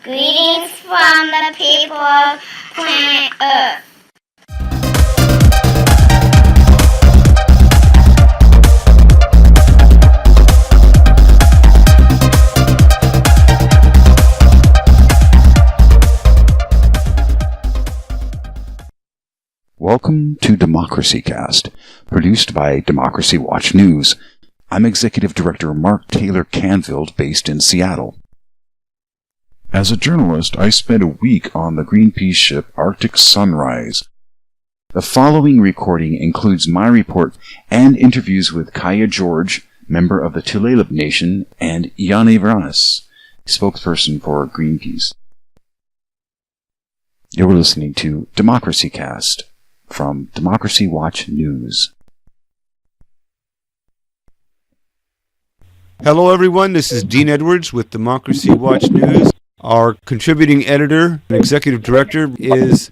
Greetings from the people of planet Earth. Welcome to Democracy Cast, produced by Democracy Watch News. I'm Executive Director Mark Taylor-Canfield, based in Seattle. As a journalist, I spent a week on the Greenpeace ship Arctic Sunrise. The following recording includes my report and interviews with Kaya George, member of the Tulalip Nation, and Yanni Vranis, spokesperson for Greenpeace. You're listening to Democracy Cast from Democracy Watch News. Hello everyone, this is Dean Edwards with Democracy Watch News. Our contributing editor and executive director is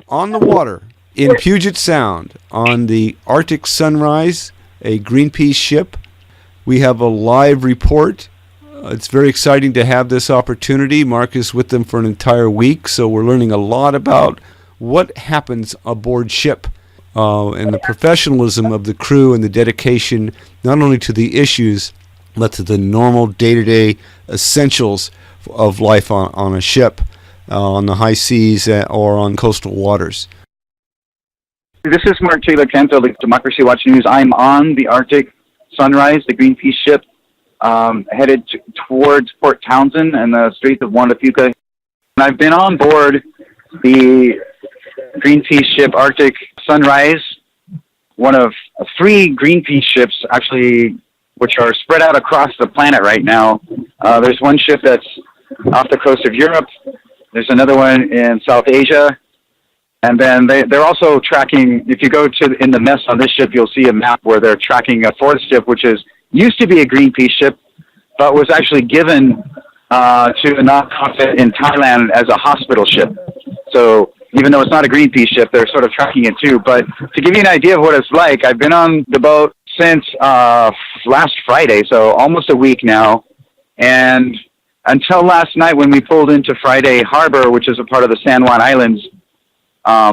on the water in Puget Sound on the Arctic Sunrise, a Greenpeace ship. We have a live report. It's very exciting to have this opportunity. Mark is with them for an entire week, so we're learning a lot about what happens aboard ship and the professionalism of the crew and the dedication not only to the issues but to the normal day-to-day essentials of life on a ship, on the high seas or on coastal waters. This is Mark Taylor-Canfield of Democracy Watch News. I'm on the Arctic Sunrise, the Greenpeace ship, headed towards Port Townsend and the Straits of Juan de Fuca. And I've been on board the Greenpeace ship Arctic Sunrise, one of three Greenpeace ships, actually, which are spread out across the planet right now. There's one ship that's off the coast of Europe. There's another one in South Asia. And then they're also tracking, if you go in the mess on this ship, you'll see a map where they're tracking a fourth ship, which used to be a Greenpeace ship, but was actually given to a nonprofit in Thailand as a hospital ship. So even though it's not a Greenpeace ship, they're sort of tracking it too. But to give you an idea of what it's like, I've been on the boat since last Friday, so almost a week now. And until last night when we pulled into Friday Harbor, which is a part of the San Juan Islands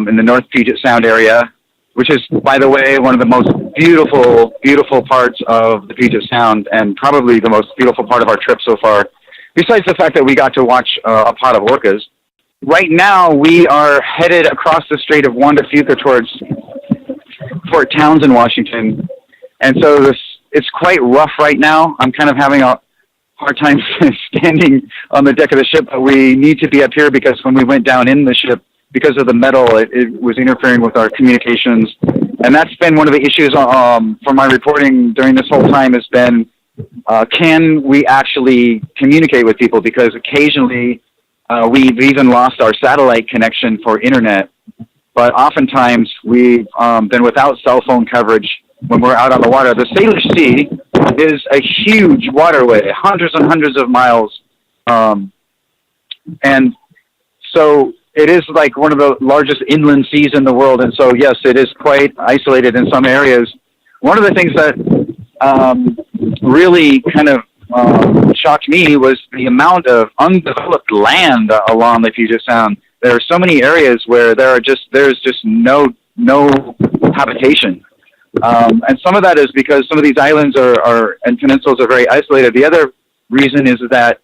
in the North Puget Sound area, which is, by the way, one of the most beautiful, beautiful parts of the Puget Sound and probably the most beautiful part of our trip so far, besides the fact that we got to watch a pod of orcas. Right now, we are headed across the Strait of Juan de Fuca towards Port Townsend, Washington. And so it's quite rough right now. I'm kind of having a hard time standing on the deck of the ship, but we need to be up here because when we went down in the ship, because of the metal, it was interfering with our communications. And that's been one of the issues for my reporting during this whole time has been, can we actually communicate with people? Because occasionally we've even lost our satellite connection for internet. But oftentimes we've been without cell phone coverage when we're out on the water. The Salish Sea is a huge waterway, hundreds and hundreds of miles. And so it is like one of the largest inland seas in the world. And so, yes, it is quite isolated in some areas. One of the things that really kind of shocked me was the amount of undeveloped land along the Puget Sound. There are so many areas where there's just no habitation. And some of that is because some of these islands and peninsulas are very isolated. The other reason is that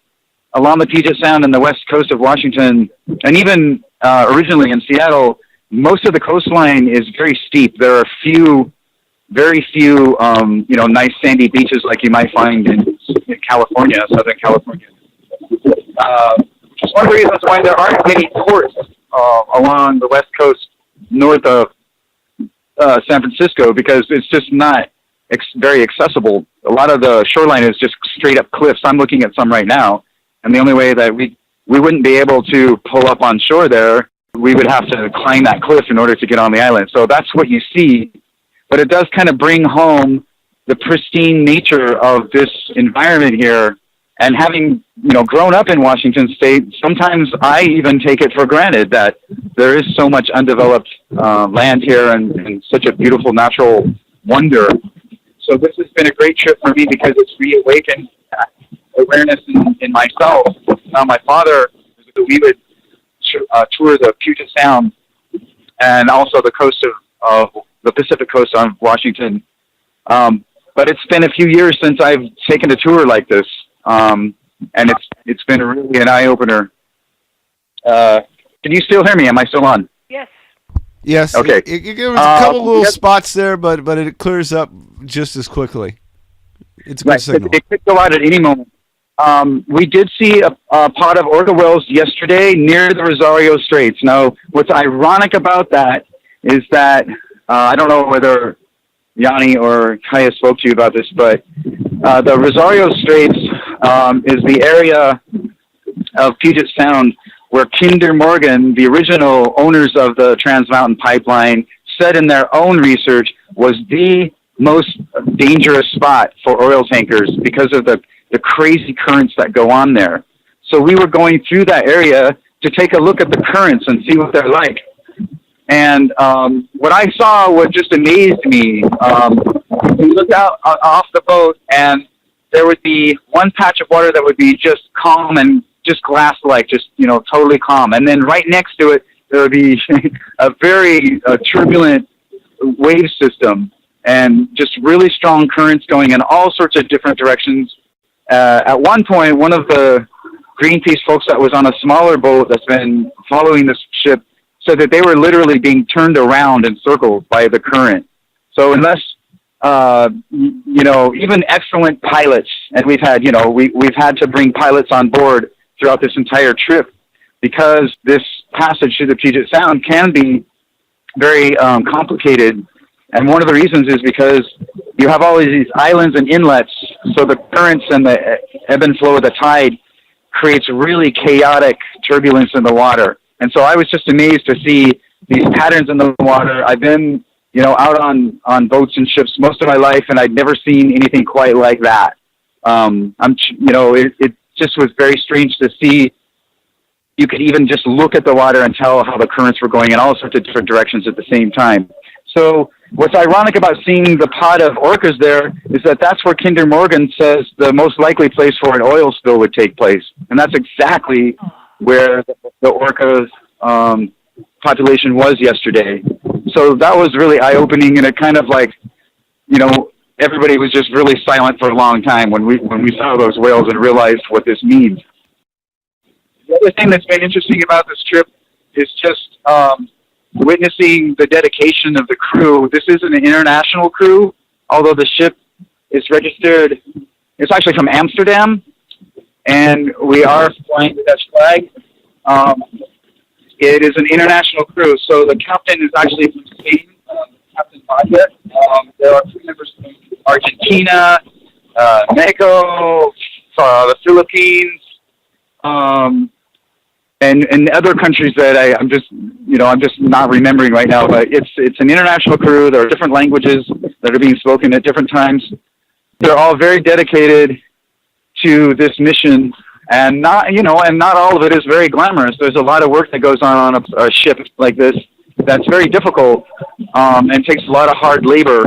along the Puget Sound and the west coast of Washington, and even originally in Seattle, most of the coastline is very steep. There are very few, nice sandy beaches like you might find in California, Southern California. It's one of the reasons why there aren't many ports along the west coast north of San Francisco, because it's just not very accessible. A lot of the shoreline is just straight up cliffs. I'm looking at some right now, and the only way that we wouldn't be able to pull up on shore there, we would have to climb that cliff in order to get on the island. So that's what you see, but it does kind of bring home the pristine nature of this environment here. And having, grown up in Washington State, sometimes I even take it for granted that there is so much undeveloped land here and such a beautiful natural wonder. So this has been a great trip for me because it's reawakened awareness in myself. Now, my father we would tour the Puget Sound and also the coast of the Pacific coast on Washington. But it's been a few years since I've taken a tour like this, and it's been really an eye-opener. Can you still hear me? Am I still on? Yes. Yes. Okay. There was a couple little spots there, but it clears up just as quickly. It's a good signal. It could go out at any moment. We did see a pod of orca whales yesterday near the Rosario Straits. Now, what's ironic about that is that I don't know whether Yanni or Kaya spoke to you about this, but the Rosario Straits is the area of Puget Sound where Kinder Morgan, the original owners of the Trans Mountain Pipeline, said in their own research was the most dangerous spot for oil tankers because of the crazy currents that go on there. So we were going through that area to take a look at the currents and see what they're like. And what I saw what just amazed me. We looked out off the boat, and there would be one patch of water that would be just calm and just glass-like, just, totally calm. And then right next to it, there would be a very turbulent wave system and just really strong currents going in all sorts of different directions. At one point, one of the Greenpeace folks that was on a smaller boat that's been following this ship said that they were literally being turned around in circles by the current. So unless, even excellent pilots, and we've had, we've had to bring pilots on board throughout this entire trip because this passage through the Puget Sound can be very complicated. And one of the reasons is because you have all of these islands and inlets, so the currents and the ebb and flow of the tide creates really chaotic turbulence in the water. And so I was just amazed to see these patterns in the water. I've been, out on boats and ships most of my life, and I'd never seen anything quite like that. It just was very strange to see. You could even just look at the water and tell how the currents were going in all sorts of different directions at the same time. So what's ironic about seeing the pod of orcas there is that that's where Kinder Morgan says the most likely place for an oil spill would take place. And that's exactly where the orcas population was yesterday. So that was really eye-opening, and it kind of everybody was just really silent for a long time when we saw those whales and realized what this means. The other thing that's been interesting about this trip is just witnessing the dedication of the crew. This is an international crew, although the ship is registered. It's actually from Amsterdam, and we are flying the Dutch flag. It is an international crew, so the captain is actually from Spain, Captain Baja. There are crew members from Argentina, Mexico, the Philippines, and other countries that I'm just not remembering right now. But it's an international crew. There are different languages that are being spoken at different times. They're all very dedicated to this mission, and not all of it is very glamorous. There's a lot of work that goes on a ship like this that's very difficult and takes a lot of hard labor,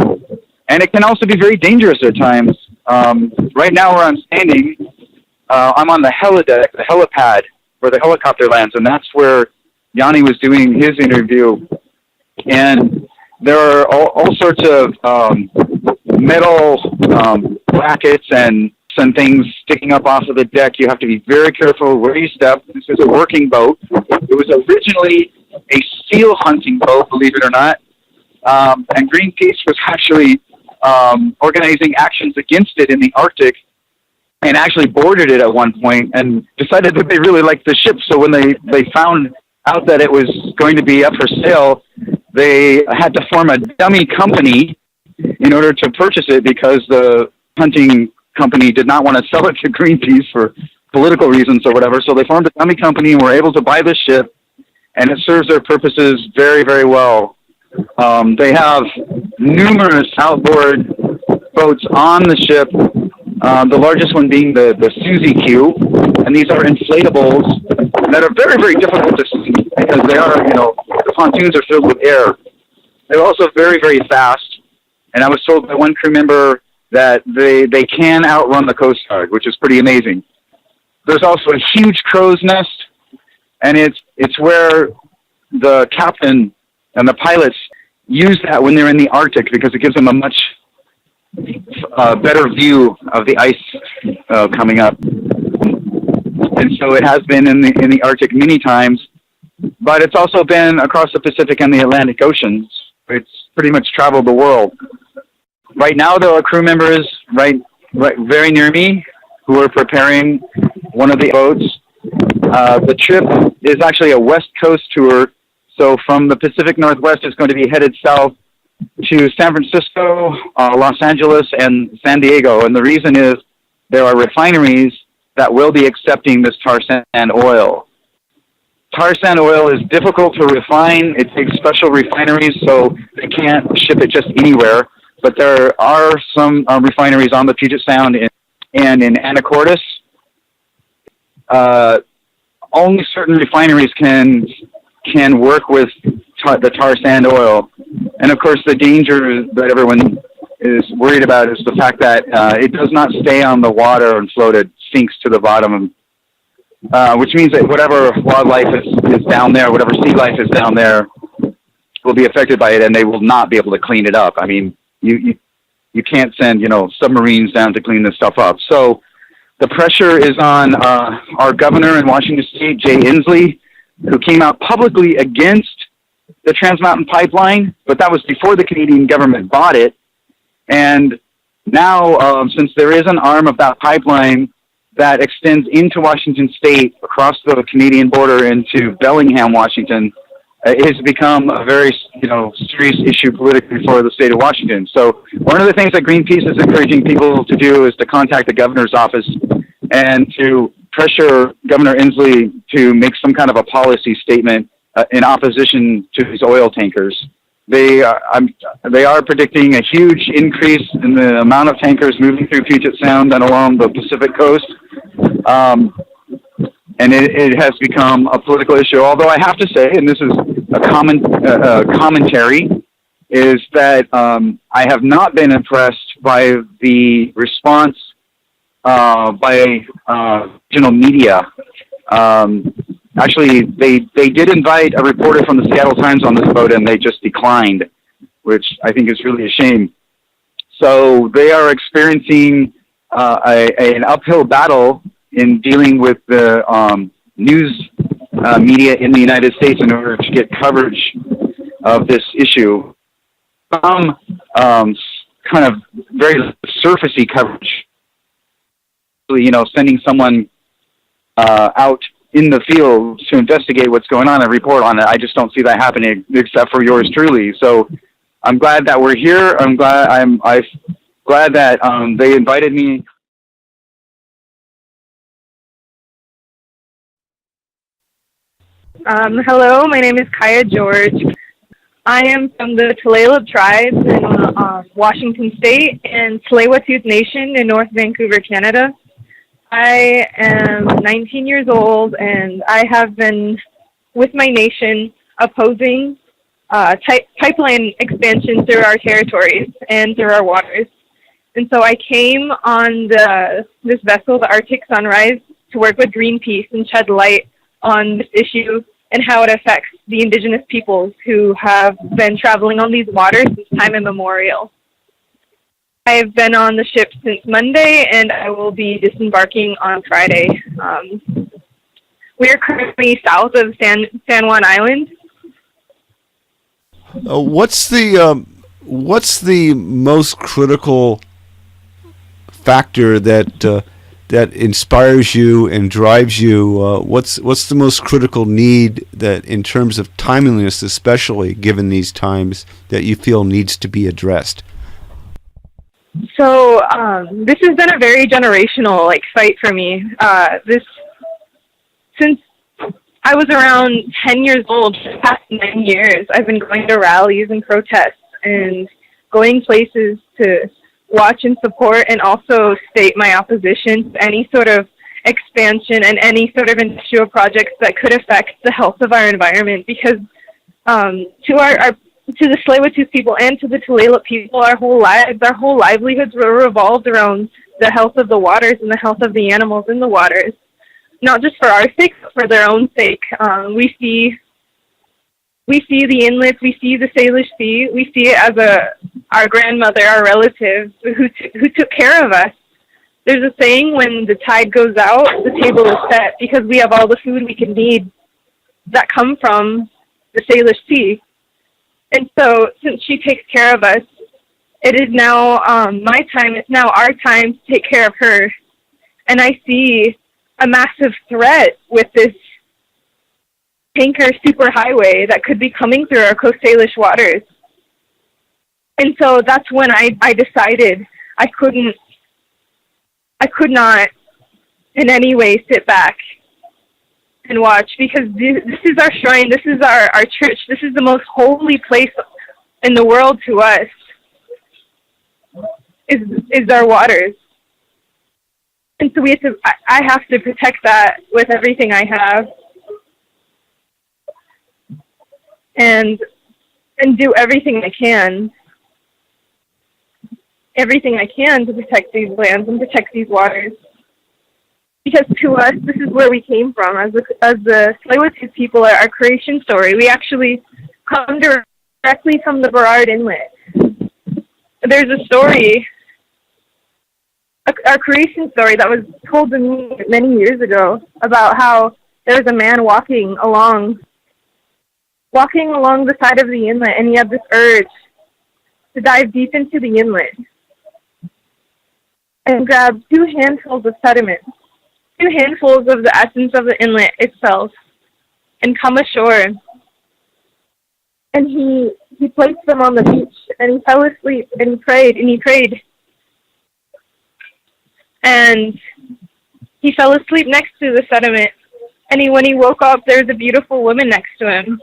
and it can also be very dangerous at times. Right now, where I'm standing, I'm on the helideck, the helipad, where the helicopter lands, and that's where Yanni was doing his interview. And there are all sorts of metal brackets and some things sticking up off of the deck. You have to be very careful where you step. This is a working boat. It was originally a seal hunting boat, believe it or not. And Greenpeace was actually organizing actions against it in the Arctic, and actually boarded it at one point and decided that they really liked the ship. So when they found out that it was going to be up for sale, they had to form a dummy company in order to purchase it because the hunting company did not want to sell it to Greenpeace for political reasons or whatever. So they formed a dummy company and were able to buy the ship, and it serves their purposes very, very well. They have numerous outboard boats on the ship, the largest one being the Suzy Q, and these are inflatables that are very, very difficult to see because they are, the pontoons are filled with air. They're also very, very fast, and I was told by one crew member that they can outrun the Coast Guard, which is pretty amazing. There's also a huge crow's nest and it's where the captain and the pilots use that when they're in the Arctic because it gives them a much better view of the ice coming up. And so it has been in the Arctic many times, but it's also been across the Pacific and the Atlantic Oceans. It's pretty much traveled the world. Right now, there are crew members right very near me who are preparing one of the boats. The trip is actually a West Coast tour. So from the Pacific Northwest, it's going to be headed south to San Francisco, Los Angeles, and San Diego. And the reason is there are refineries that will be accepting this tar sand oil. Tar sand oil is difficult to refine. It takes special refineries, so they can't ship it just anywhere. But there are some refineries on the Puget Sound and in Anacortes. Only certain refineries can work with the tar sand oil. And of course, the danger that everyone is worried about is the fact that it does not stay on the water and float. It sinks to the bottom, which means that whatever wildlife is down there, whatever sea life is down there, will be affected by it, and they will not be able to clean it up. I mean, you can't send submarines down to clean this stuff up. So the pressure is on our governor in Washington State, Jay Inslee, who came out publicly against the Trans Mountain Pipeline, but that was before the Canadian government bought it. And now, since there is an arm of that pipeline that extends into Washington State, across the Canadian border into Bellingham, Washington, it has become a very, serious issue politically for the state of Washington. So one of the things that Greenpeace is encouraging people to do is to contact the governor's office and to pressure Governor Inslee to make some kind of a policy statement in opposition to these oil tankers. They are predicting a huge increase in the amount of tankers moving through Puget Sound and along the Pacific coast. And it has become a political issue. Although I have to say, and this is a commentary, is that I have not been impressed by the response by regional media. Actually, they did invite a reporter from the Seattle Times on this boat, and they just declined, which I think is really a shame. So they are experiencing an uphill battle in dealing with the news media in the United States in order to get coverage of this issue. Some kind of very surfacey coverage, sending someone out in the field to investigate what's going on and report on it. I just don't see that happening, except for yours truly. So I'm glad that we're here. I'm glad that they invited me. Hello, my name is Kaya George. I am from the Tulalip tribes in Washington State and Tsleil-Waututh Nation in North Vancouver, Canada. I am 19 years old, and I have been with my nation opposing pipeline expansion through our territories and through our waters. And so I came on this vessel, the Arctic Sunrise, to work with Greenpeace and shed light on this issue and how it affects the indigenous peoples who have been traveling on these waters since time immemorial. I've been on the ship since Monday, and I will be disembarking on Friday. We are currently south of San Juan Island. What's the most critical factor that inspires you and drives you? What's the most critical need that, in terms of timeliness, especially given these times, that you feel needs to be addressed? So this has been a very generational fight for me. Since I was around 10 years old, for the past 9 years, I've been going to rallies and protests and going places to watch and support and also state my opposition to any sort of expansion and any sort of industrial projects that could affect the health of our environment. Because to the Tsleil-Waututh people and to the Tulalip people, our whole livelihoods were revolved around the health of the waters and the health of the animals in the waters. not just for our sake, but for their own sake. We see the inlets, we see the Salish Sea, we see it as our grandmother, our relative, who took care of us. There's a saying, when the tide goes out, the table is set, because we have all the food we can need that come from the Salish Sea. And so, since she takes care of us, it is now my time, it's now our time to take care of her. And I see a massive threat with this tanker superhighway that could be coming through our Coast Salish waters. And so that's when I decided I could not in any way sit back and watch, because this is our shrine, this is our church, this is the most holy place in the world to us, is our waters. And so I have to protect that with everything I have, and do everything I can to protect these lands and protect these waters. Because to us, this is where we came from. As the Tsleil-Waututh people, our creation story, we actually come directly from the Burrard Inlet. There's a story, our creation story, that was told to me many years ago, about how there was a man walking along the side of the inlet, and he had this urge to dive deep into the inlet and grab 2 handfuls of sediment, 2 handfuls of the essence of the inlet itself, and come ashore. And he placed them on the beach, and he fell asleep, and he prayed. And he fell asleep next to the sediment, and when he woke up, there was a beautiful woman next to him.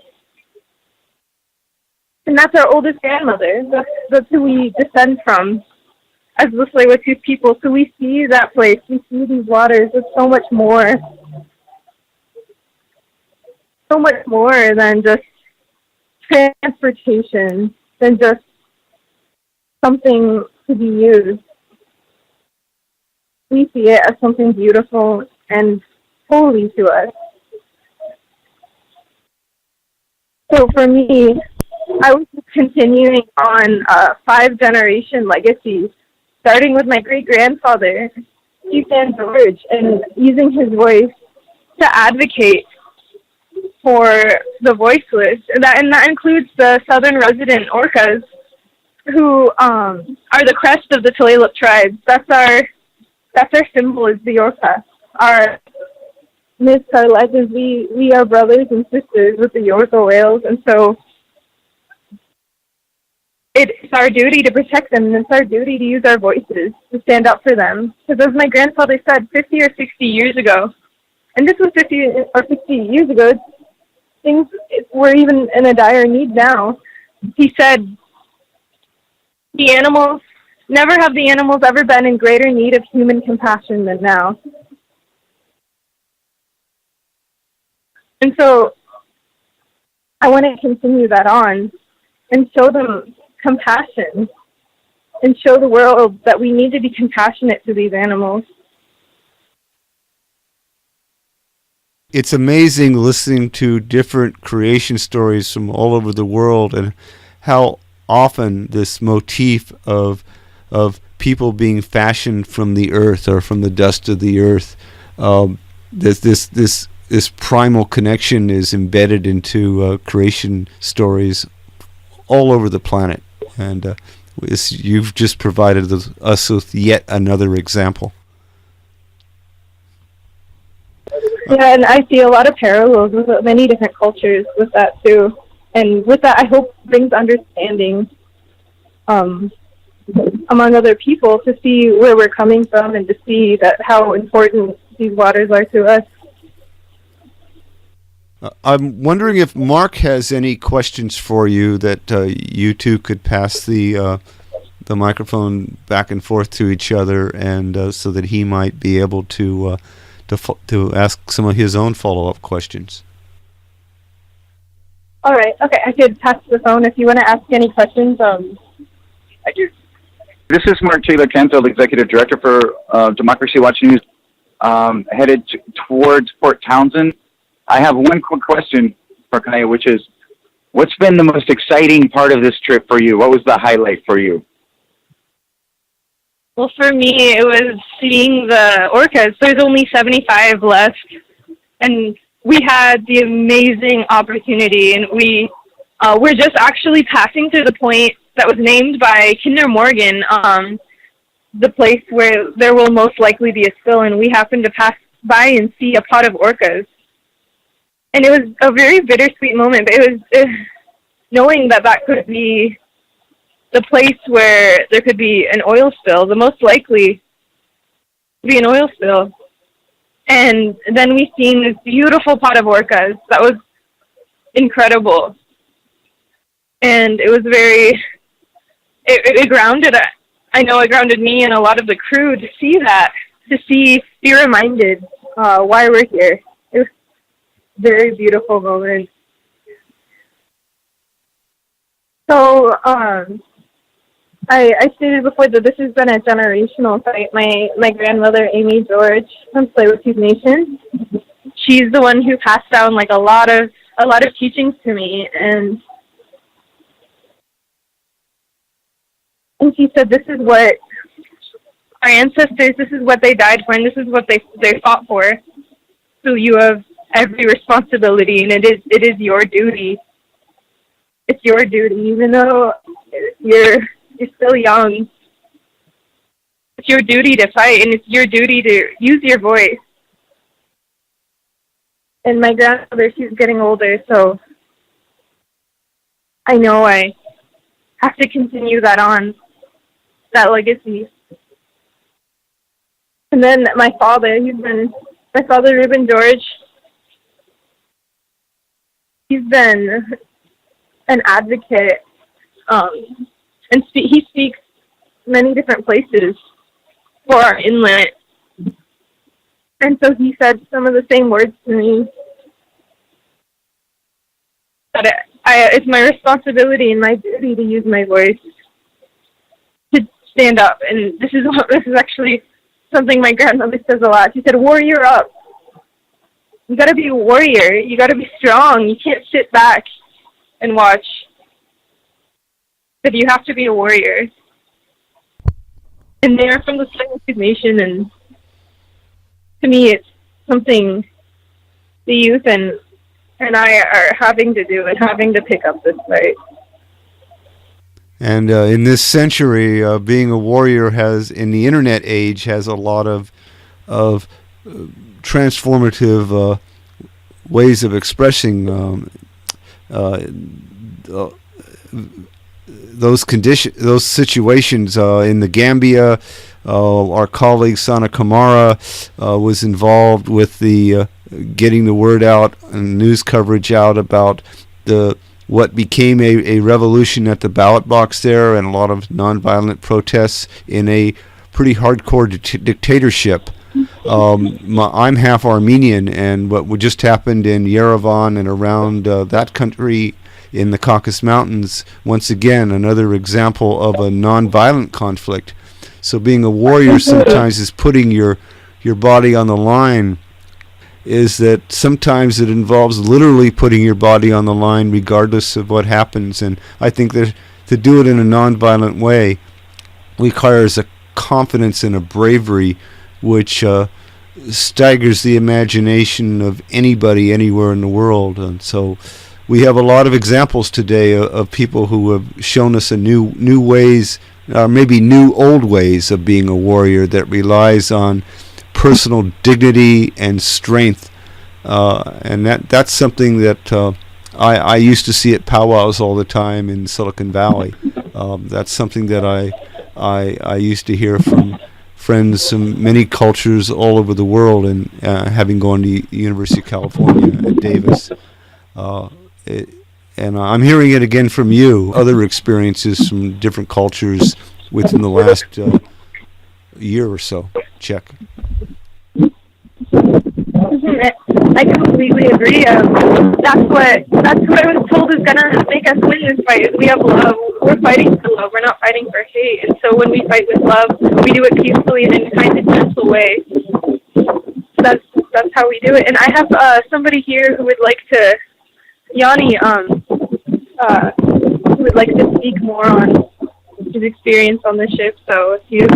And that's our oldest grandmother. That's who we descend from as the Tsleil-Waututh people. So we see that place. We see these waters. There's so much more. So much more than just transportation, than just something to be used. We see it as something beautiful and holy to us. So for me, I was continuing on a 5-generation legacy, starting with my great-grandfather, Chief Dan George, and using his voice to advocate for the voiceless. And that includes the southern resident Orcas, who are the crest of the Tulalip tribes. That's our symbol, is the Orca. Our myths, our legends, we are brothers and sisters with the Orca whales, and so it's our duty to protect them, and it's our duty to use our voices to stand up for them. Because as my grandfather said 50 or 60 years ago, and this was 50 or 60 years ago, things were even in a dire need now. He said, never have the animals ever been in greater need of human compassion than now. And so I want to continue that on and show them compassion, and show the world that we need to be compassionate to these animals. It's amazing listening to different creation stories from all over the world, and how often this motif of people being fashioned from the earth or from the dust of the earth, this primal connection is embedded into creation stories all over the planet. And you've just provided us with yet another example. Yeah, and I see a lot of parallels with many different cultures with that too. And with that, I hope brings understanding among other people, to see where we're coming from and to see that how important these waters are to us. I'm wondering if Mark has any questions for you that you two could pass the microphone back and forth to each other, and so that he might be able to ask some of his own follow-up questions. All right. Okay, I could pass the phone if you want to ask any questions. I do. This is Mark Taylor-Canfield, Executive Director for Democracy Watch News. headed towards Port Townsend. I have one quick question for Kaya, which is, what's been the most exciting part of this trip for you? What was the highlight for you? Well, for me, it was seeing the orcas. There's only 75 left, and we had the amazing opportunity, and we're just actually passing through the point that was named by Kinder Morgan, the place where there will most likely be a spill, and we happened to pass by and see a pod of orcas. And it was a very bittersweet moment, but it was knowing that could be the place where there could be an oil spill, the most likely to be an oil spill. And then we seen this beautiful pod of orcas. That was incredible. And it was it grounded, I know it grounded me and a lot of the crew to see that, to be reminded why we're here. It was a very beautiful moment. So, I stated before that this has been a generational fight. My grandmother, Amy George from Tsleil-Waututh Nation, she's the one who passed down like a lot of teachings to me, and she said, this is what our ancestors, this is what they died for, and this is what they fought for. So you have every responsibility, and it is your duty. It's your duty, even though you're still young. It's your duty to fight, and it's your duty to use your voice. And my grandmother, she's getting older, so I know I have to continue that that legacy. And then my father, Reuben George, he's been an advocate, and he speaks many different places for our inlet. And so he said some of the same words to me, that it's my responsibility and my duty to use my voice to stand up. And this is actually something my grandmother says a lot. She said, warrior up. You got to be a warrior. You got to be strong. You can't sit back and watch. But you have to be a warrior. And they're from the Tsleil-Waututh Nation, and to me it's something the youth and I are having to do and having to pick up this fight. And in this century, being a warrior in the internet age, has a lot of transformative ways of expressing those situations. In the Gambia, our colleague Sana Kamara was involved with the getting the word out and news coverage out about what became a revolution at the ballot box there, and a lot of nonviolent protests in a pretty hardcore dictatorship. I'm half Armenian, and what just happened in Yerevan and around that country in the Caucasus Mountains, once again, another example of a nonviolent conflict. So being a warrior sometimes is putting your body on the line, is that sometimes it involves literally putting your body on the line regardless of what happens. And I think that to do it in a nonviolent way requires a confidence and a bravery which staggers the imagination of anybody anywhere in the world. And so we have a lot of examples today of people who have shown us a new ways, or maybe new old ways of being a warrior that relies on personal dignity and strength, and that's something that I used to see at powwows all the time in Silicon Valley. That's something that I used to hear from friends from many cultures all over the world, and having gone to University of California at Davis. And I'm hearing it again from you, other experiences from different cultures within the last year or so. Check. I completely agree. That's what I was told is gonna make us win this fight. Is we have love. We're fighting for love. We're not fighting for hate. And so when we fight with love, we do it peacefully and in a kind and gentle way. that's how we do it. And I have somebody here who would like to, Yanni, who would like to speak more on his experience on the ship. So if you,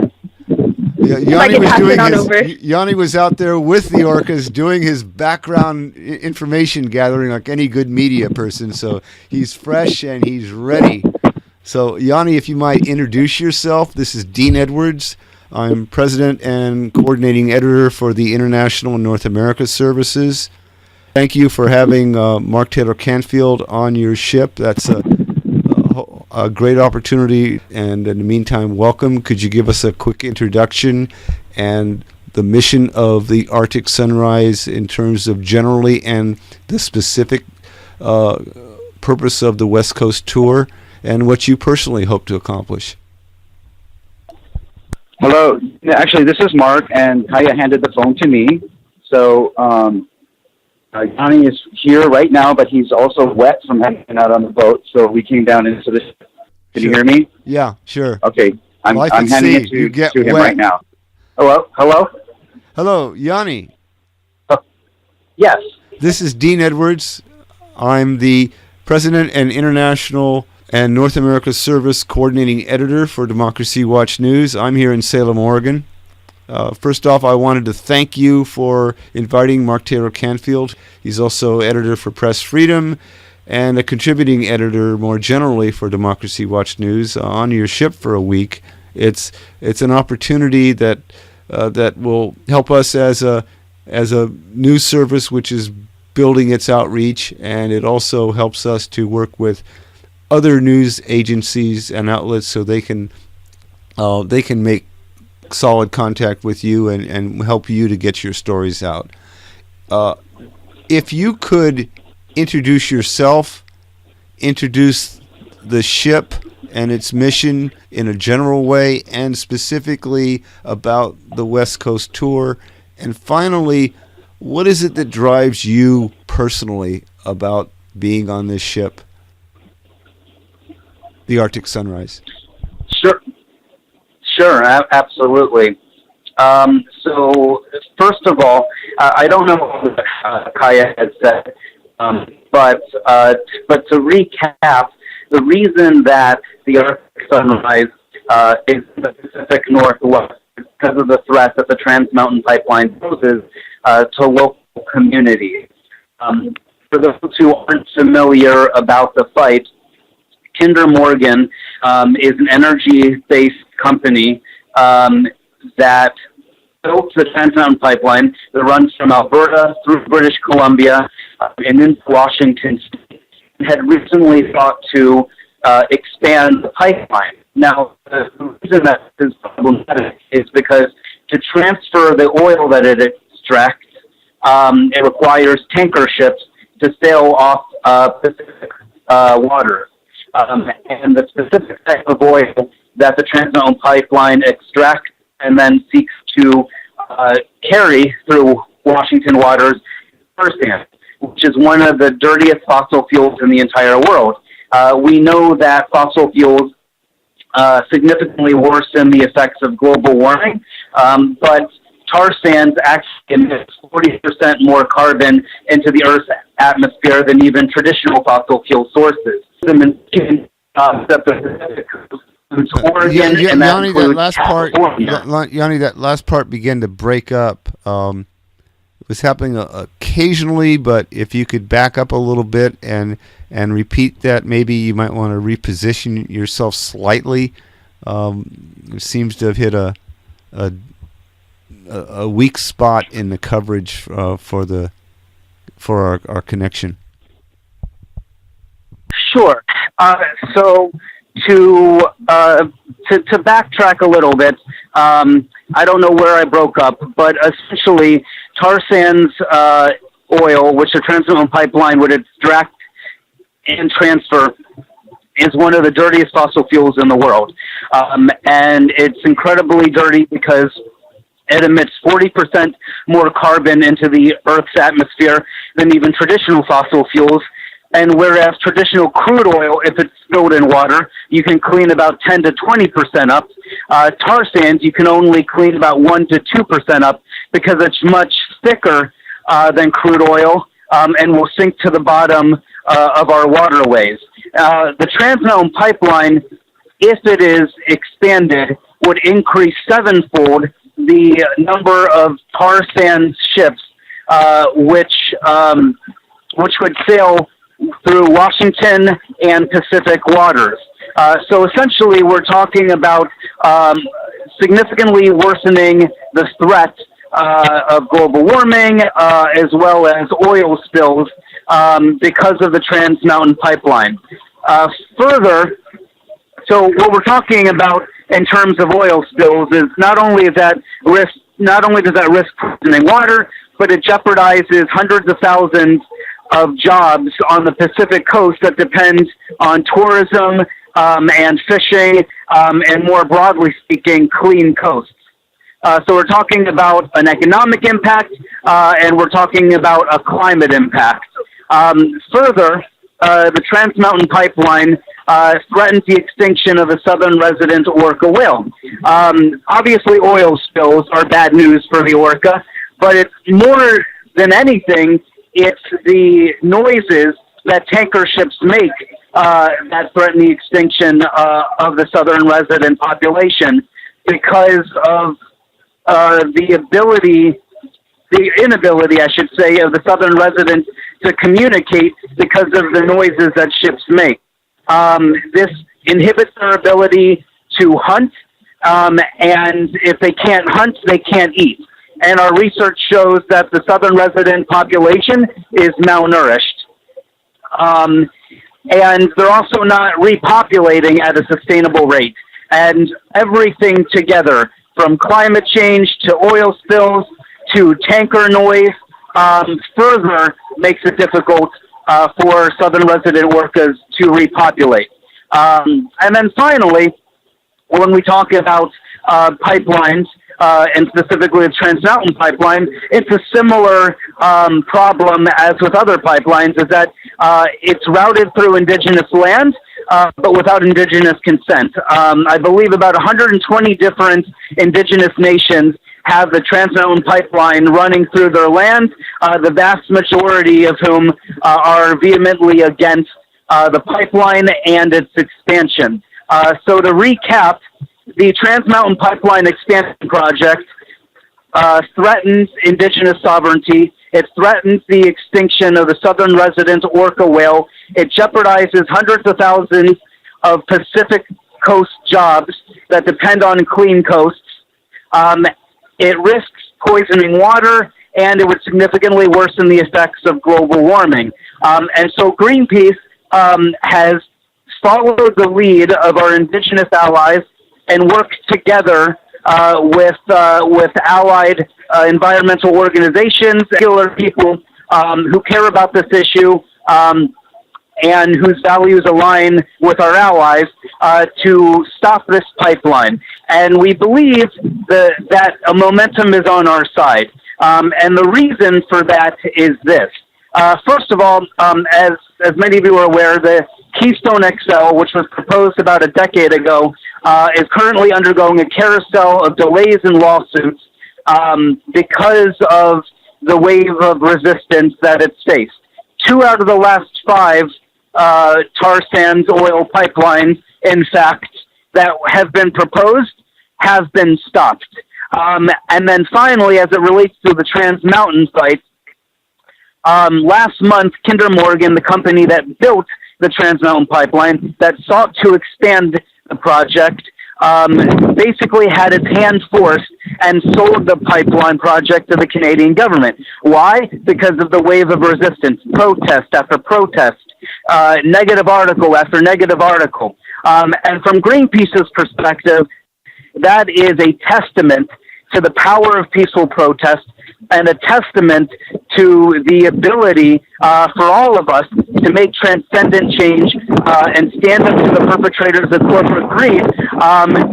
Yanni was out there with the orcas doing his background information gathering like any good media person. So he's fresh and he's ready. So Yanni, if you might introduce yourself. This is Dean Edwards. I'm president and coordinating editor for the International and North America Services. Thank you for having Mark Taylor-Canfield on your ship. That's a great opportunity. And in the meantime, welcome. Could you give us a quick introduction and the mission of the Arctic Sunrise in terms of generally and the specific purpose of the West Coast tour and what you personally hope to accomplish? Hello. Actually, this is Mark, and Kaya handed the phone to me. So Johnny is here right now, but he's also wet from hanging out on the boat. So we came down into the. Can you hear me? Yeah, sure. Okay, I'm handing it to him right now. Hello, Yanni. Yes. This is Dean Edwards. I'm the president and international and North America Service coordinating editor for Democracy Watch News. I'm here in Salem, Oregon. First off, I wanted to thank you for inviting Mark Taylor-Canfield. He's also editor for Press Freedom and a contributing editor more generally for Democracy Watch News on your ship for a week. It's an opportunity that will help us as a news service which is building its outreach, and it also helps us to work with other news agencies and outlets so they can make solid contact with you and help you to get your stories out. If you could introduce yourself, introduce the ship and its mission in a general way, and specifically about the West Coast tour, and finally, what is it that drives you personally about being on this ship, the Arctic Sunrise? Sure, absolutely. So first of all, I don't know what Kaya had said, but to recap, the reason that the Arctic Sunrise is in the Pacific Northwest is because of the threat that the Trans Mountain Pipeline poses to local communities. For those who aren't familiar about the fight, Kinder Morgan is an energy-based company that built the Trans Mountain Pipeline that runs from Alberta through British Columbia and into Washington State, and had recently sought to expand the pipeline. Now, the reason that is problematic is because to transfer the oil that it extracts, it requires tanker ships to sail off Pacific waters. And the specific type of oil that the Trans Mountain Pipeline extracts and then seeks to carry through Washington waters is tar sand, which is one of the dirtiest fossil fuels in the entire world. We know that fossil fuels significantly worsen the effects of global warming, but tar sands actually emit 40% more carbon into the Earth's atmosphere than even traditional fossil fuel sources. Yanni, that last part began to break up. It was happening occasionally, but if you could back up a little bit and repeat that, maybe you might want to reposition yourself slightly. It seems to have hit a weak spot in the coverage for our connection. Sure. So to backtrack a little bit, I don't know where I broke up, but essentially tar sands oil, which the Trans Mountain Pipeline would extract and transfer, is one of the dirtiest fossil fuels in the world. And it's incredibly dirty because it emits 40% more carbon into the Earth's atmosphere than even traditional fossil fuels. And whereas traditional crude oil, if it's spilled in water, you can clean about 10 to 20% up. Tar sands, you can only clean about 1 to 2% up because it's much thicker than crude oil and will sink to the bottom of our waterways. The Trans Mountain Pipeline, if it is expanded, would increase sevenfold the number of tar sands ships which would sail through Washington and Pacific waters. So essentially, we're talking about significantly worsening the threat of global warming as well as oil spills because of the Trans Mountain Pipeline. Further, so what we're talking about in terms of oil spills is not only does that risk poisoning water, but it jeopardizes hundreds of thousands of jobs on the Pacific coast that depend on tourism and fishing and, more broadly speaking, clean coasts. So we're talking about an economic impact and we're talking about a climate impact. Further, the Trans Mountain Pipeline threatens the extinction of the southern resident orca whale. Obviously, oil spills are bad news for the orca, but it's more than anything, it's the noises that tanker ships make that threaten the extinction of the southern resident population because of the inability, I should say, of the southern residents to communicate because of the noises that ships make. This inhibits their ability to hunt, and if they can't hunt, they can't eat. And our research shows that the southern resident population is malnourished. And they're also not repopulating at a sustainable rate. And everything together, from climate change to oil spills to tanker noise, further makes it difficult for southern resident orcas to repopulate. And then finally, when we talk about pipelines, and specifically the Trans Mountain Pipeline, it's a similar problem as with other pipelines, is that it's routed through indigenous land, but without indigenous consent. I believe about 120 different indigenous nations have the Trans Mountain Pipeline running through their land, the vast majority of whom are vehemently against the pipeline and its expansion. So to recap, the Trans Mountain Pipeline expansion project threatens indigenous sovereignty. It threatens the extinction of the southern resident orca whale. It jeopardizes hundreds of thousands of Pacific coast jobs that depend on clean coasts. It risks poisoning water, and it would significantly worsen the effects of global warming. And so Greenpeace has followed the lead of our indigenous allies and worked together with allied environmental organizations, regular people who care about this issue and whose values align with our allies to stop this pipeline. And we believe that a momentum is on our side. And the reason for that is this. First of all, as many of you are aware, the Keystone XL, which was proposed about a decade ago, is currently undergoing a carousel of delays and lawsuits because of the wave of resistance that it's faced. 2 out of the last 5 tar sands oil pipelines, in fact, that have been proposed have been stopped. And then finally, as it relates to the Trans Mountain site, last month, Kinder Morgan, the company that built the Trans Mountain Pipeline, that sought to expand the project, basically had its hand forced and sold the pipeline project to the Canadian government. Why? Because of the wave of resistance, protest after protest, negative article after negative article. And from Greenpeace's perspective, that is a testament to the power of peaceful protest and a testament to the ability for all of us to make transcendent change and stand up to the perpetrators of corporate greed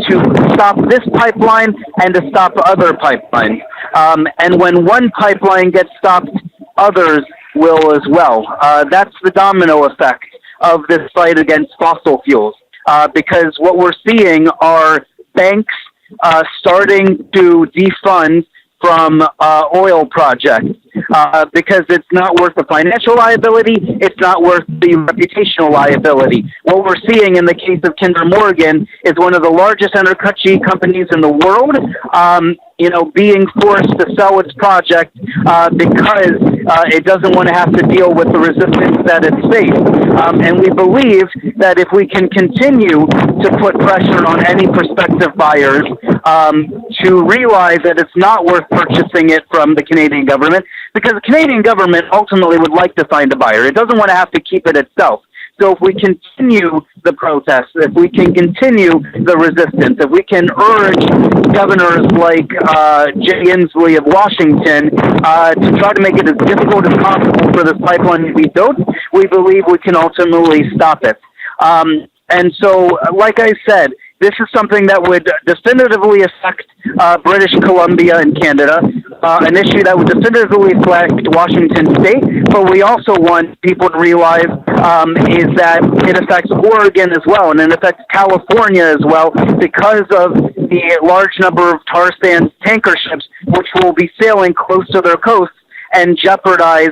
to stop this pipeline and to stop other pipelines. And when one pipeline gets stopped, others will as well. That's the domino effect of this fight against fossil fuels, because what we're seeing are banks starting to defund from oil projects because it's not worth the financial liability. It's not worth the reputational liability. What we're seeing in the case of Kinder Morgan is one of the largest energy companies in the world, being forced to sell its project because it doesn't want to have to deal with the resistance that it's faced. And we believe that if we can continue to put pressure on any prospective buyers to realize that it's not worth purchasing it from the Canadian government, because the Canadian government ultimately would like to find a buyer. It doesn't want to have to keep it itself. So if we continue the protests, if we can continue the resistance, if we can urge governors like Jay Inslee of Washington to try to make it as difficult as possible for this pipeline to be built, we believe we can ultimately stop it. And so, like I said, this is something that would definitively affect British Columbia and Canada, an issue that would definitively affect Washington State, but we also want people to realize is that it affects Oregon as well, and it affects California as well because of the large number of tar sands tanker ships which will be sailing close to their coasts and jeopardize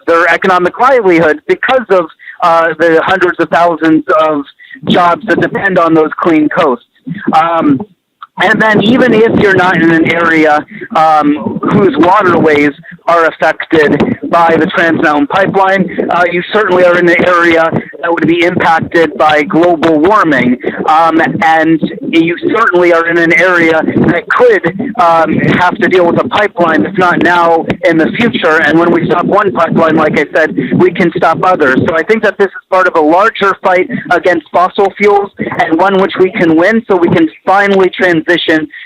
their economic livelihood because of the hundreds of thousands of jobs that depend on those clean coasts. And then even if you're not in an area whose waterways are affected by the Trans Mountain Pipeline, you certainly are in an area that would be impacted by global warming. And you certainly are in an area that could have to deal with a pipeline, if not now, in the future. And when we stop one pipeline, like I said, we can stop others. So I think that this is part of a larger fight against fossil fuels, and one which we can win, so we can finally transition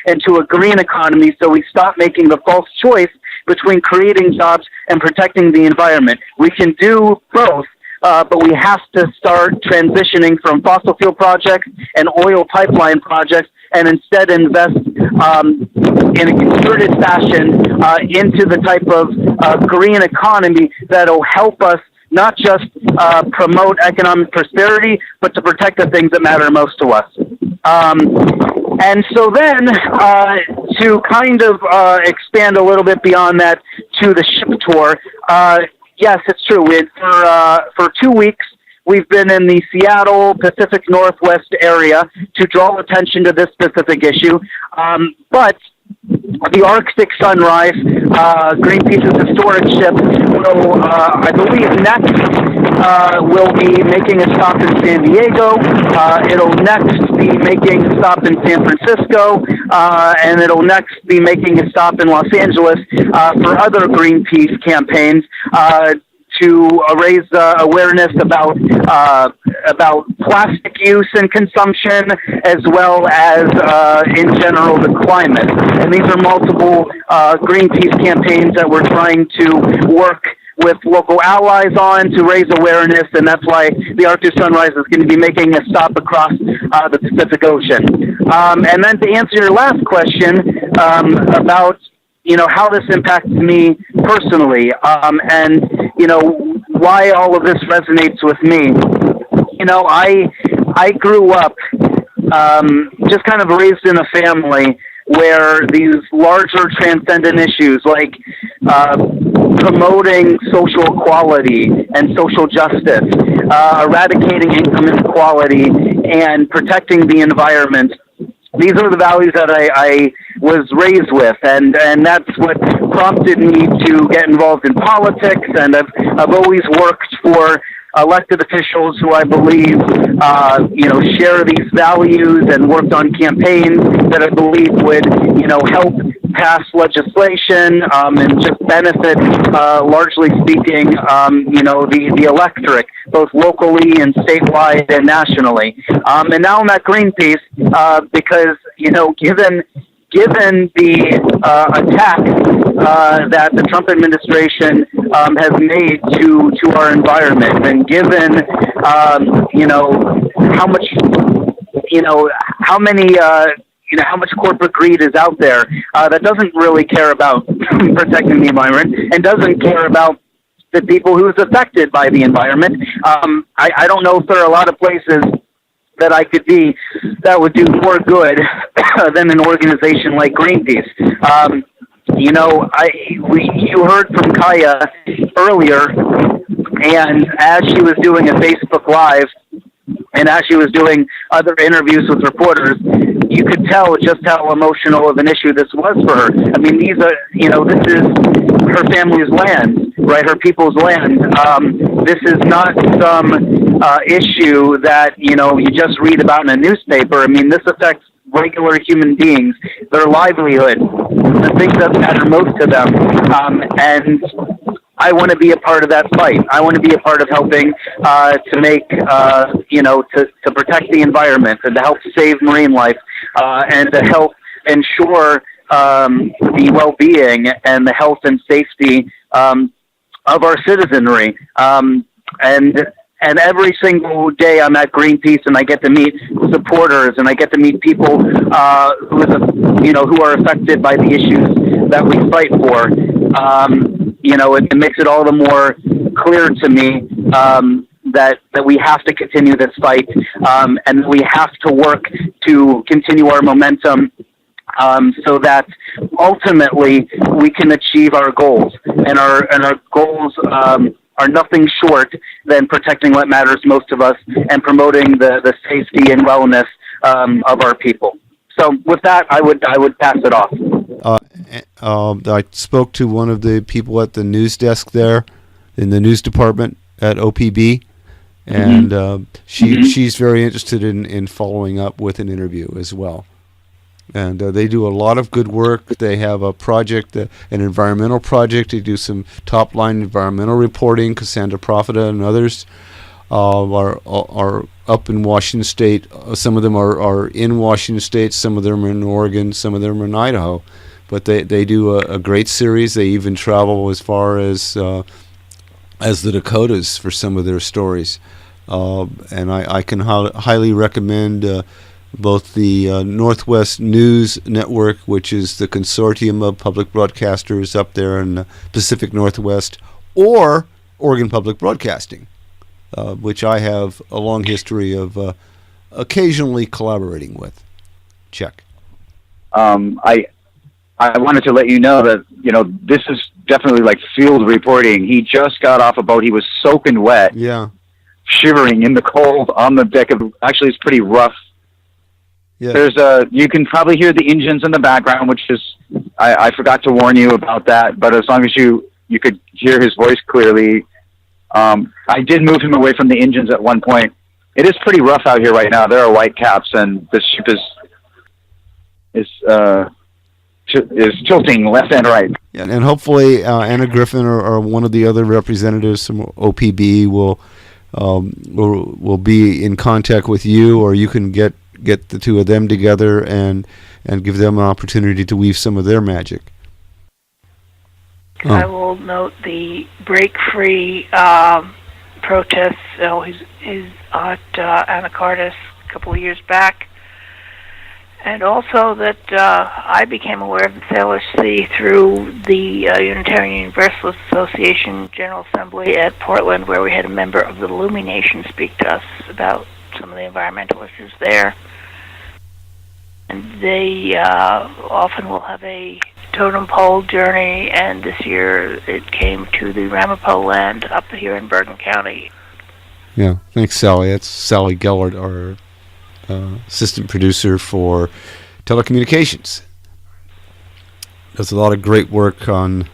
into a green economy, so we stop making the false choice between creating jobs and protecting the environment. We can do both, but we have to start transitioning from fossil fuel projects and oil pipeline projects and instead invest in a concerted fashion into the type of green economy that will help us not just promote economic prosperity, but to protect the things that matter most to us. And so then, to kind of expand a little bit beyond that to the ship tour, yes, it's true. For 2 weeks, we've been in the Seattle, Pacific Northwest area to draw attention to this specific issue. But the Arctic Sunrise, Greenpeace's historic ship, will, I believe, next will be making a stop in San Diego. It'll next be making a stop in San Francisco, and it'll next be making a stop in Los Angeles for other Greenpeace campaigns to raise awareness about plastic use and consumption, as well as in general the climate. And these are multiple Greenpeace campaigns that we're trying to work with local allies on to raise awareness, and that's why the Arctic Sunrise is going to be making a stop across the Pacific Ocean. And then to answer your last question about how this impacts me personally, and why all of this resonates with me. I grew up just kind of raised in a family where these larger transcendent issues like promoting social equality and social justice, eradicating income inequality, and protecting the environment, these are the values that I was raised with, and that's what prompted me to get involved in politics, and I've always worked for elected officials who I believe, share these values, and worked on campaigns that I believe would, help pass legislation and just benefit, largely speaking, the electorate, both locally and statewide and nationally. And now I'm at Greenpeace because, given the attack that the Trump administration has made to our environment, and given how much corporate greed is out there that doesn't really care about protecting the environment and doesn't care about the people who's affected by the environment. I don't know if there are a lot of places that I could be that would do more good than an organization like Greenpeace. You heard from Kaya earlier, and as she was doing a Facebook Live, and as she was doing other interviews with reporters, you could tell just how emotional of an issue this was for her. I mean, this is her family's land, right? Her people's land. This is not some issue that, you just read about in a newspaper. I mean, this affects regular human beings, their livelihood, the things that matter most to them. And I want to be a part of that fight. I want to be a part of helping to make, to protect the environment and to help save marine life and to help ensure the well-being and the health and safety of our citizenry. And every single day I'm at Greenpeace, and I get to meet supporters, and I get to meet people who are affected by the issues that we fight for. It makes it all the more clear to me that we have to continue this fight, and we have to work to continue our momentum so that ultimately we can achieve our goals. And our goals are nothing short than protecting what matters most to us and promoting the safety and wellness of our people. So with that, I would pass it off. I spoke to one of the people at the news desk there in the news department at OPB, and she's very interested in following up with an interview as well. And they do a lot of good work. They have a project, an environmental project. They do some top-line environmental reporting. Cassandra Profita and others are up in Washington State. Some of them are in Washington State. Some of them are in Oregon. Some of them are in Idaho. But they do a great series. They even travel as far as the Dakotas for some of their stories. And I can highly recommend both the Northwest News Network, which is the consortium of public broadcasters up there in the Pacific Northwest, or Oregon Public Broadcasting, which I have a long history of occasionally collaborating with. Check. I wanted to let you know that, this is definitely like field reporting. He just got off a boat. He was soaking wet. Yeah. Shivering in the cold on the deck of, actually it's pretty rough. Yeah. You can probably hear the engines in the background, which is, I forgot to warn you about that, but as long as you could hear his voice clearly. I did move him away from the engines at one point. It is pretty rough out here right now. There are white caps, and the ship is tilting left and right. Yeah, and hopefully Anna Griffin or one of the other representatives from OPB will be in contact with you, or you can get the two of them together and give them an opportunity to weave some of their magic. I will note the Break Free protests. He's at Anacortes a couple of years back. And also that I became aware of the Salish Sea through the Unitarian Universalist Association General Assembly at Portland, where we had a member of the Lumi Nation speak to us about some of the environmental issues there. And they often will have a totem pole journey, and this year it came to the Ramapo land up here in Bergen County. Yeah, thanks, Sally. That's Sally Gellert, our assistant producer for telecommunications. Does a lot of great work on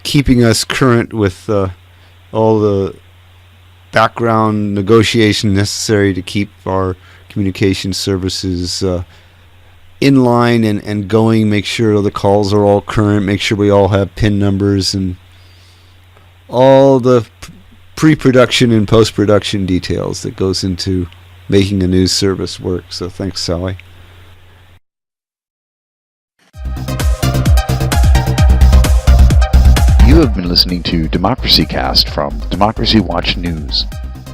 keeping us current with all the background negotiation necessary to keep our communication services in line and going, make sure the calls are all current, make sure we all have PIN numbers and all the pre-production and post-production details that goes into making a news service work. So thanks, Sally. You have been listening to Democracy Cast from Democracy Watch News.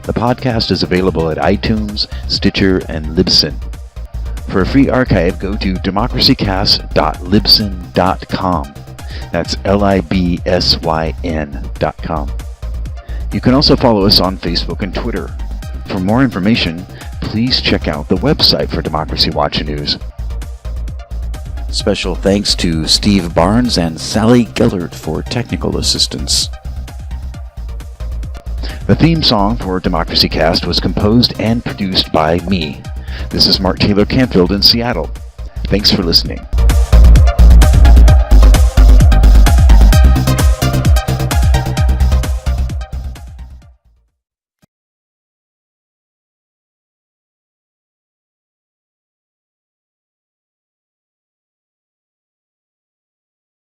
The podcast is available at iTunes, Stitcher, and Libsyn. For a free archive, go to democracycast.libsyn.com. That's LIBSYN.com. You can also follow us on Facebook and Twitter. For more information, please check out the website for Democracy Watch News, Special thanks to Steve Barnes and Sally Gellert for technical assistance. The theme song for Democracy Cast was composed and produced by me. This is Mark Taylor-Canfield in Seattle. Thanks for listening.